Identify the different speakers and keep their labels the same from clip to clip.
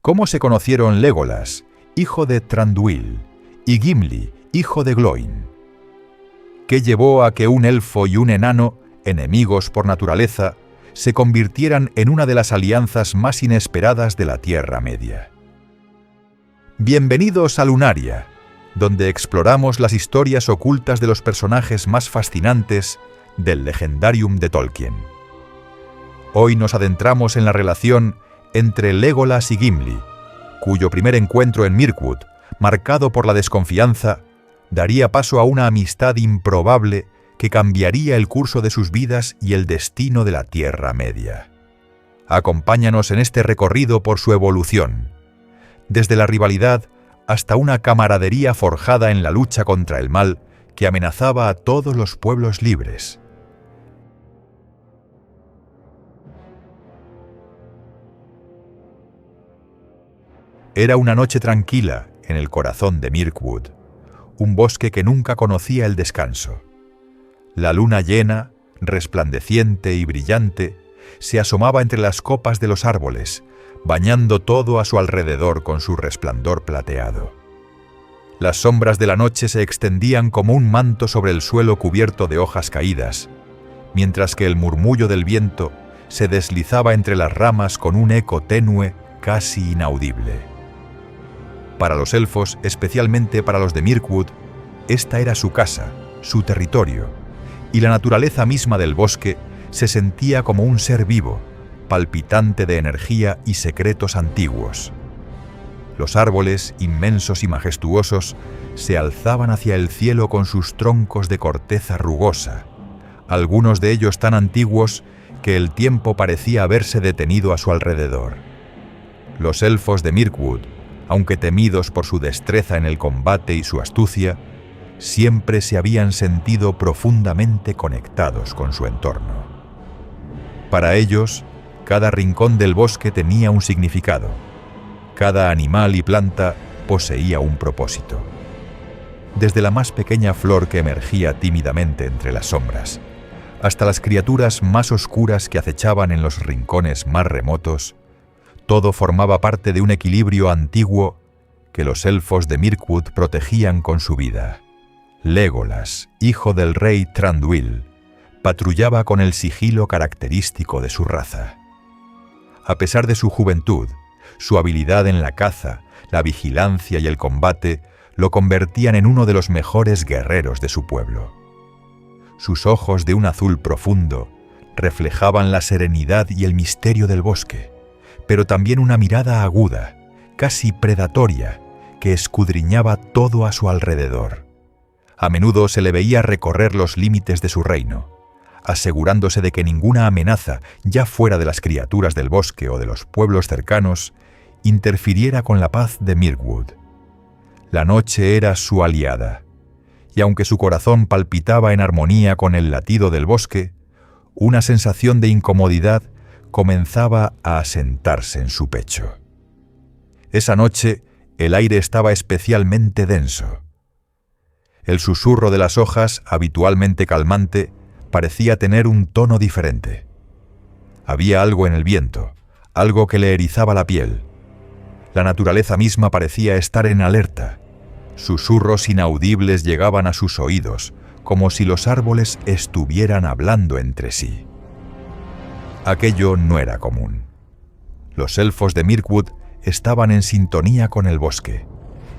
Speaker 1: ¿Cómo se conocieron Legolas, hijo de Thranduil, y Gimli, hijo de Gloin? ¿Qué llevó a que un elfo y un enano, enemigos por naturaleza, se convirtieran en una de las alianzas más inesperadas de la Tierra Media? Bienvenidos a Lunaria, donde exploramos las historias ocultas de los personajes más fascinantes del Legendarium de Tolkien. Hoy nos adentramos en la relación entre Legolas y Gimli, cuyo primer encuentro en Mirkwood, marcado por la desconfianza, daría paso a una amistad improbable que cambiaría el curso de sus vidas y el destino de la Tierra Media. Acompáñanos en este recorrido por su evolución, desde la rivalidad hasta una camaradería forjada en la lucha contra el mal que amenazaba a todos los pueblos libres. Era una noche tranquila en el corazón de Mirkwood, un bosque que nunca conocía el descanso. La luna llena, resplandeciente y brillante, se asomaba entre las copas de los árboles, bañando todo a su alrededor con su resplandor plateado. Las sombras de la noche se extendían como un manto sobre el suelo cubierto de hojas caídas, mientras que el murmullo del viento se deslizaba entre las ramas con un eco tenue casi inaudible. Para los elfos, especialmente para los de Mirkwood, esta era su casa, su territorio, y la naturaleza misma del bosque se sentía como un ser vivo, palpitante de energía y secretos antiguos. Los árboles, inmensos y majestuosos, se alzaban hacia el cielo con sus troncos de corteza rugosa, algunos de ellos tan antiguos que el tiempo parecía haberse detenido a su alrededor. Los elfos de Mirkwood, aunque temidos por su destreza en el combate y su astucia, siempre se habían sentido profundamente conectados con su entorno. Para ellos, cada rincón del bosque tenía un significado. Cada animal y planta poseía un propósito. Desde la más pequeña flor que emergía tímidamente entre las sombras, hasta las criaturas más oscuras que acechaban en los rincones más remotos, todo formaba parte de un equilibrio antiguo que los elfos de Mirkwood protegían con su vida. Legolas, hijo del rey Thranduil, patrullaba con el sigilo característico de su raza. A pesar de su juventud, su habilidad en la caza, la vigilancia y el combate lo convertían en uno de los mejores guerreros de su pueblo. Sus ojos de un azul profundo reflejaban la serenidad y el misterio del bosque, pero también una mirada aguda, casi predatoria, que escudriñaba todo a su alrededor. A menudo se le veía recorrer los límites de su reino, asegurándose de que ninguna amenaza, ya fuera de las criaturas del bosque o de los pueblos cercanos, interfiriera con la paz de Mirkwood. La noche era su aliada, y aunque su corazón palpitaba en armonía con el latido del bosque, una sensación de incomodidad comenzaba a asentarse en su pecho. Esa noche el aire estaba especialmente denso. El susurro de las hojas, habitualmente calmante, parecía tener un tono diferente. Había algo en el viento, algo que le erizaba la piel. La naturaleza misma parecía estar en alerta. Susurros inaudibles llegaban a sus oídos, como si los árboles estuvieran hablando entre sí. Aquello no era común. Los elfos de Mirkwood estaban en sintonía con el bosque,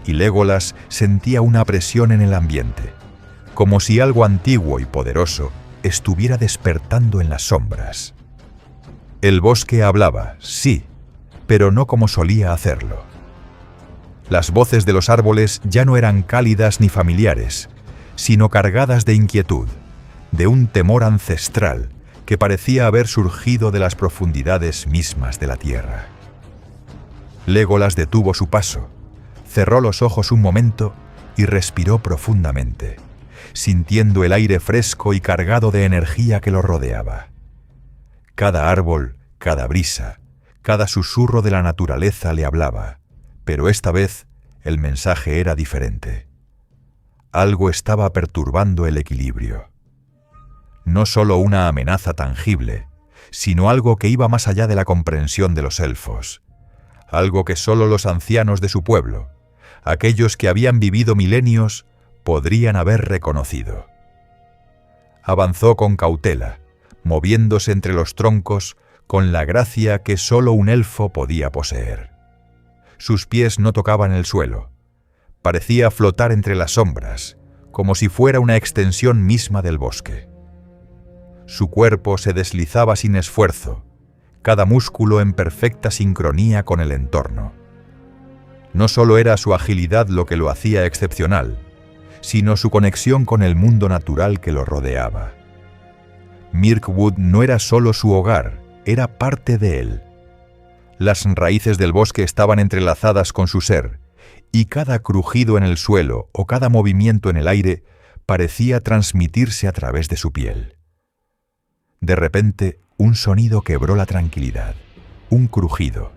Speaker 1: y Legolas sentía una presión en el ambiente, como si algo antiguo y poderoso estuviera despertando en las sombras. El bosque hablaba, sí, pero no como solía hacerlo. Las voces de los árboles ya no eran cálidas ni familiares, sino cargadas de inquietud, de un temor ancestral que parecía haber surgido de las profundidades mismas de la tierra. Legolas detuvo su paso, cerró los ojos un momento y respiró profundamente, sintiendo el aire fresco y cargado de energía que lo rodeaba. Cada árbol, cada brisa, cada susurro de la naturaleza le hablaba, pero esta vez el mensaje era diferente. Algo estaba perturbando el equilibrio. No solo una amenaza tangible, sino algo que iba más allá de la comprensión de los elfos. algo que solo los ancianos de su pueblo, aquellos que habían vivido milenios, podrían haber reconocido. Avanzó con cautela, moviéndose entre los troncos con la gracia que solo un elfo podía poseer. Sus pies no tocaban el suelo. Parecía flotar entre las sombras, como si fuera una extensión misma del bosque. Su cuerpo se deslizaba sin esfuerzo, cada músculo en perfecta sincronía con el entorno. No solo era su agilidad lo que lo hacía excepcional, sino su conexión con el mundo natural que lo rodeaba. Mirkwood no era solo su hogar, era parte de él. Las raíces del bosque estaban entrelazadas con su ser, y cada crujido en el suelo o cada movimiento en el aire parecía transmitirse a través de su piel. De repente, un sonido quebró la tranquilidad, un crujido,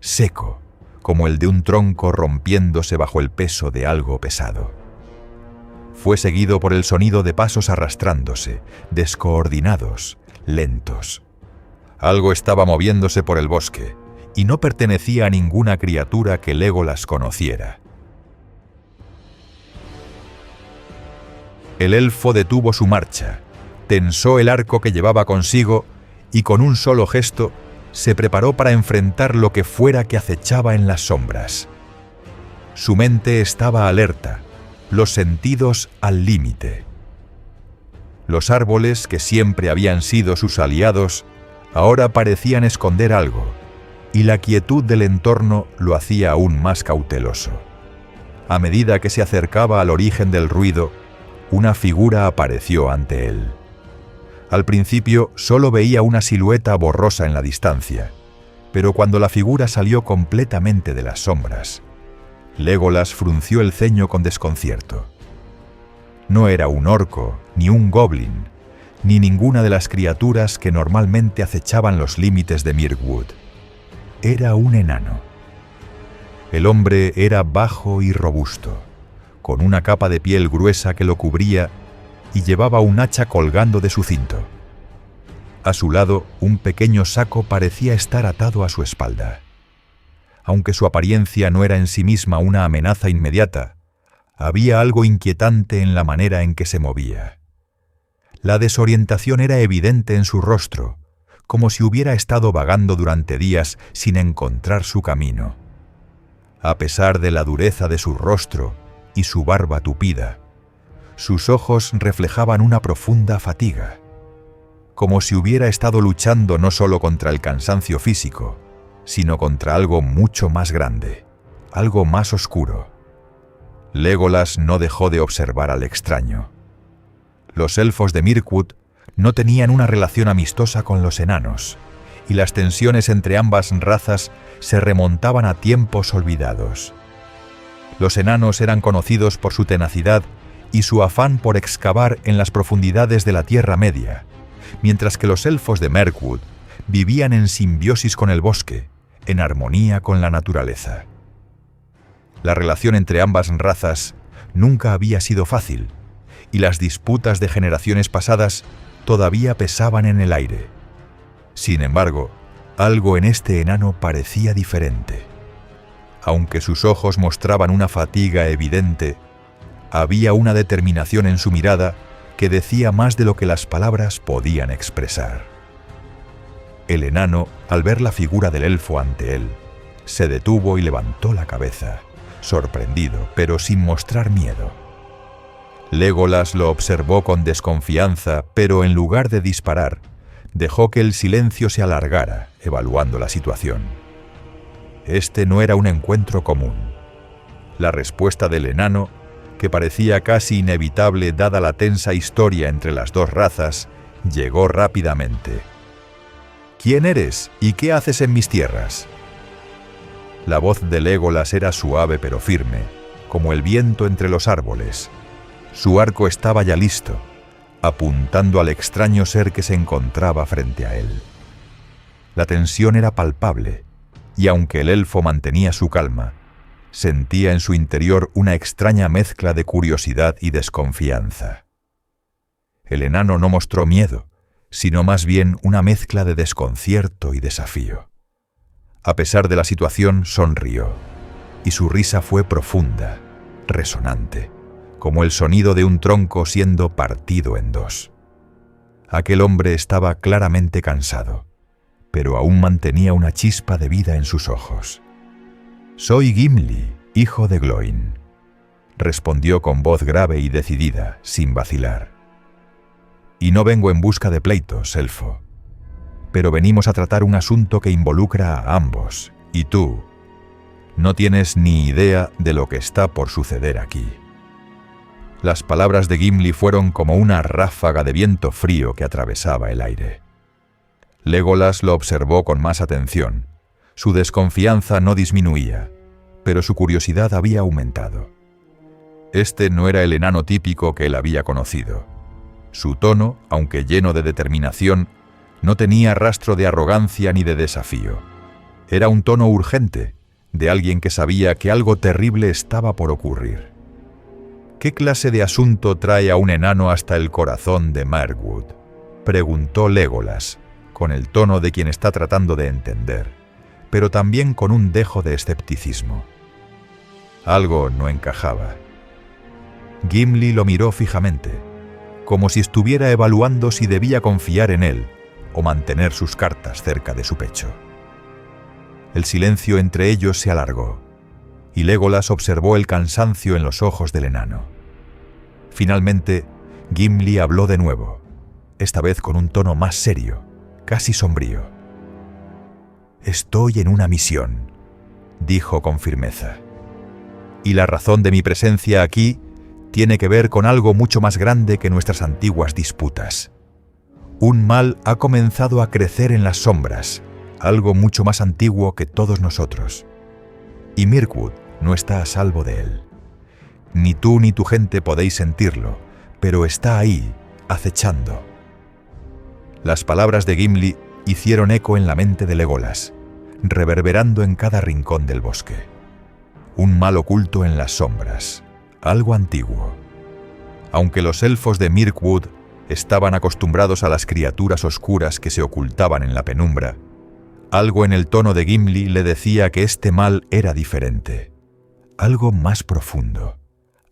Speaker 1: seco, como el de un tronco rompiéndose bajo el peso de algo pesado. Fue seguido por el sonido de pasos arrastrándose, descoordinados, lentos. Algo estaba moviéndose por el bosque, y no pertenecía a ninguna criatura que Legolas conociera. El elfo detuvo su marcha, tensó el arco que llevaba consigo y con un solo gesto se preparó para enfrentar lo que fuera que acechaba en las sombras. Su mente estaba alerta, los sentidos al límite. Los árboles, que siempre habían sido sus aliados, ahora parecían esconder algo, y la quietud del entorno lo hacía aún más cauteloso. A medida que se acercaba al origen del ruido, una figura apareció ante él. Al principio solo veía una silueta borrosa en la distancia, pero cuando la figura salió completamente de las sombras, Legolas frunció el ceño con desconcierto. No era un orco, ni un goblin, ni ninguna de las criaturas que normalmente acechaban los límites de Mirkwood. Era un enano. El hombre era bajo y robusto, con una capa de piel gruesa que lo cubría y llevaba un hacha colgando de su cinto. A su lado, un pequeño saco parecía estar atado a su espalda. Aunque su apariencia no era en sí misma una amenaza inmediata, había algo inquietante en la manera en que se movía. La desorientación era evidente en su rostro, como si hubiera estado vagando durante días sin encontrar su camino. A pesar de la dureza de su rostro y su barba tupida, sus ojos reflejaban una profunda fatiga, como si hubiera estado luchando no solo contra el cansancio físico, sino contra algo mucho más grande, algo más oscuro. Legolas no dejó de observar al extraño. Los elfos de Mirkwood no tenían una relación amistosa con los enanos, y las tensiones entre ambas razas se remontaban a tiempos olvidados. Los enanos eran conocidos por su tenacidad y su afán por excavar en las profundidades de la Tierra Media, mientras que los elfos de Mirkwood vivían en simbiosis con el bosque, en armonía con la naturaleza. La relación entre ambas razas nunca había sido fácil, y las disputas de generaciones pasadas todavía pesaban en el aire. Sin embargo, algo en este enano parecía diferente. Aunque sus ojos mostraban una fatiga evidente, había una determinación en su mirada que decía más de lo que las palabras podían expresar. El enano, al ver la figura del elfo ante él, se detuvo y levantó la cabeza, sorprendido, pero sin mostrar miedo. Legolas lo observó con desconfianza, pero en lugar de disparar, dejó que el silencio se alargara, evaluando la situación. Este no era un encuentro común. La respuesta del enano, que parecía casi inevitable dada la tensa historia entre las dos razas, llegó rápidamente. ¿Quién eres y qué haces en mis tierras? La voz de Legolas era suave pero firme, como el viento entre los árboles. Su arco estaba ya listo, apuntando al extraño ser que se encontraba frente a él. La tensión era palpable, y aunque el elfo mantenía su calma, sentía en su interior una extraña mezcla de curiosidad y desconfianza. El enano no mostró miedo, sino más bien una mezcla de desconcierto y desafío. A pesar de la situación, sonrió, y su risa fue profunda, resonante, como el sonido de un tronco siendo partido en dos. Aquel hombre estaba claramente cansado, pero aún mantenía una chispa de vida en sus ojos. «Soy Gimli, hijo de Gloin», respondió con voz grave y decidida, sin vacilar. «Y no vengo en busca de pleitos, elfo, pero venimos a tratar un asunto que involucra a ambos, y tú no tienes ni idea de lo que está por suceder aquí». Las palabras de Gimli fueron como una ráfaga de viento frío que atravesaba el aire. Legolas lo observó con más atención. Su desconfianza no disminuía, pero su curiosidad había aumentado. Este no era el enano típico que él había conocido. Su tono, aunque lleno de determinación, no tenía rastro de arrogancia ni de desafío. Era un tono urgente, de alguien que sabía que algo terrible estaba por ocurrir. «¿Qué clase de asunto trae a un enano hasta el corazón de Mirkwood?», preguntó Legolas, con el tono de quien está tratando de entender, pero también con un dejo de escepticismo. Algo no encajaba. Gimli lo miró fijamente, como si estuviera evaluando si debía confiar en él o mantener sus cartas cerca de su pecho. El silencio entre ellos se alargó, y Legolas observó el cansancio en los ojos del enano. Finalmente, Gimli habló de nuevo, esta vez con un tono más serio, casi sombrío. «Estoy en una misión», dijo con firmeza. «Y la razón de mi presencia aquí tiene que ver con algo mucho más grande que nuestras antiguas disputas. Un mal ha comenzado a crecer en las sombras, algo mucho más antiguo que todos nosotros. Y Mirkwood no está a salvo de él. Ni tú ni tu gente podéis sentirlo, pero está ahí, acechando». Las palabras de Gimli hicieron eco en la mente de Legolas, reverberando en cada rincón del bosque. Un mal oculto en las sombras, algo antiguo. Aunque los elfos de Mirkwood estaban acostumbrados a las criaturas oscuras que se ocultaban en la penumbra, algo en el tono de Gimli le decía que este mal era diferente, algo más profundo,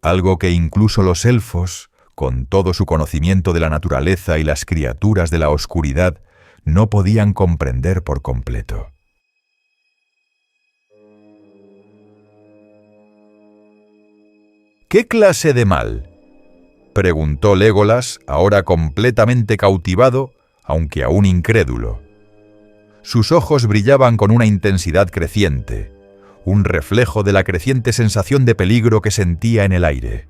Speaker 1: algo que incluso los elfos, con todo su conocimiento de la naturaleza y las criaturas de la oscuridad, no podían comprender por completo. «¿Qué clase de mal?», preguntó Legolas, ahora completamente cautivado, aunque aún incrédulo. Sus ojos brillaban con una intensidad creciente, un reflejo de la creciente sensación de peligro que sentía en el aire.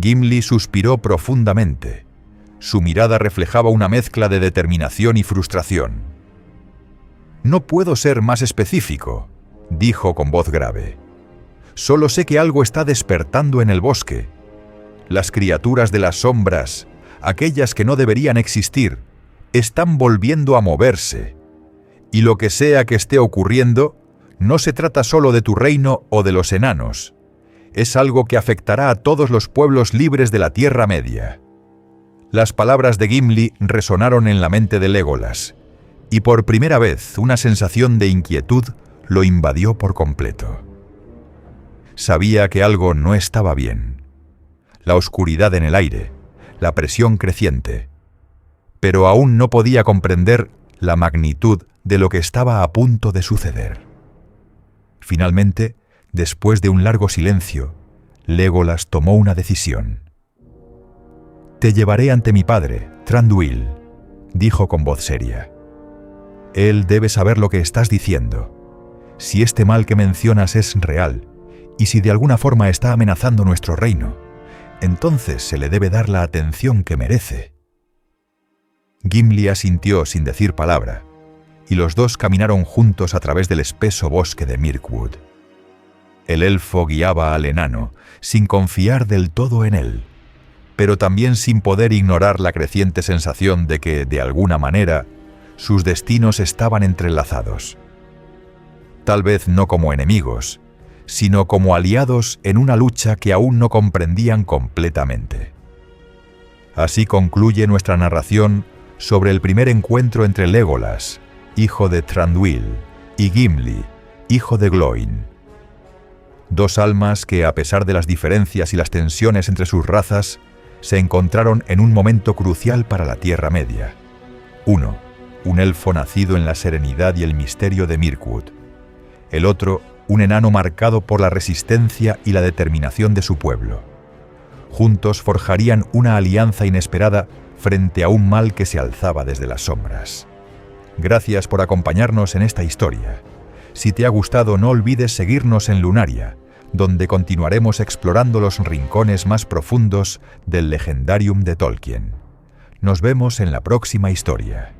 Speaker 1: Gimli suspiró profundamente. Su mirada reflejaba una mezcla de determinación y frustración. «No puedo ser más específico», dijo con voz grave. «Solo sé que algo está despertando en el bosque. Las criaturas de las sombras, aquellas que no deberían existir, están volviendo a moverse. Y lo que sea que esté ocurriendo, no se trata solo de tu reino o de los enanos. Es algo que afectará a todos los pueblos libres de la Tierra Media». Las palabras de Gimli resonaron en la mente de Legolas, y por primera vez una sensación de inquietud lo invadió por completo. Sabía que algo no estaba bien. La oscuridad en el aire, la presión creciente, pero aún no podía comprender la magnitud de lo que estaba a punto de suceder. Finalmente, después de un largo silencio, Legolas tomó una decisión. «Te llevaré ante mi padre, Thranduil», dijo con voz seria. «Él debe saber lo que estás diciendo. Si este mal que mencionas es real, y si de alguna forma está amenazando nuestro reino, entonces se le debe dar la atención que merece». Gimli asintió sin decir palabra, y los dos caminaron juntos a través del espeso bosque de Mirkwood. El elfo guiaba al enano, sin confiar del todo en él, pero también sin poder ignorar la creciente sensación de que, de alguna manera, sus destinos estaban entrelazados. Tal vez no como enemigos, sino como aliados en una lucha que aún no comprendían completamente. Así concluye nuestra narración sobre el primer encuentro entre Legolas, hijo de Thranduil, y Gimli, hijo de Glóin. Dos almas que, a pesar de las diferencias y las tensiones entre sus razas, se encontraron en un momento crucial para la Tierra Media. Uno, un elfo nacido en la serenidad y el misterio de Mirkwood. El otro, un enano marcado por la resistencia y la determinación de su pueblo. Juntos forjarían una alianza inesperada frente a un mal que se alzaba desde las sombras. Gracias por acompañarnos en esta historia. Si te ha gustado, no olvides seguirnos en Lunaria, donde continuaremos explorando los rincones más profundos del Legendarium de Tolkien. Nos vemos en la próxima historia.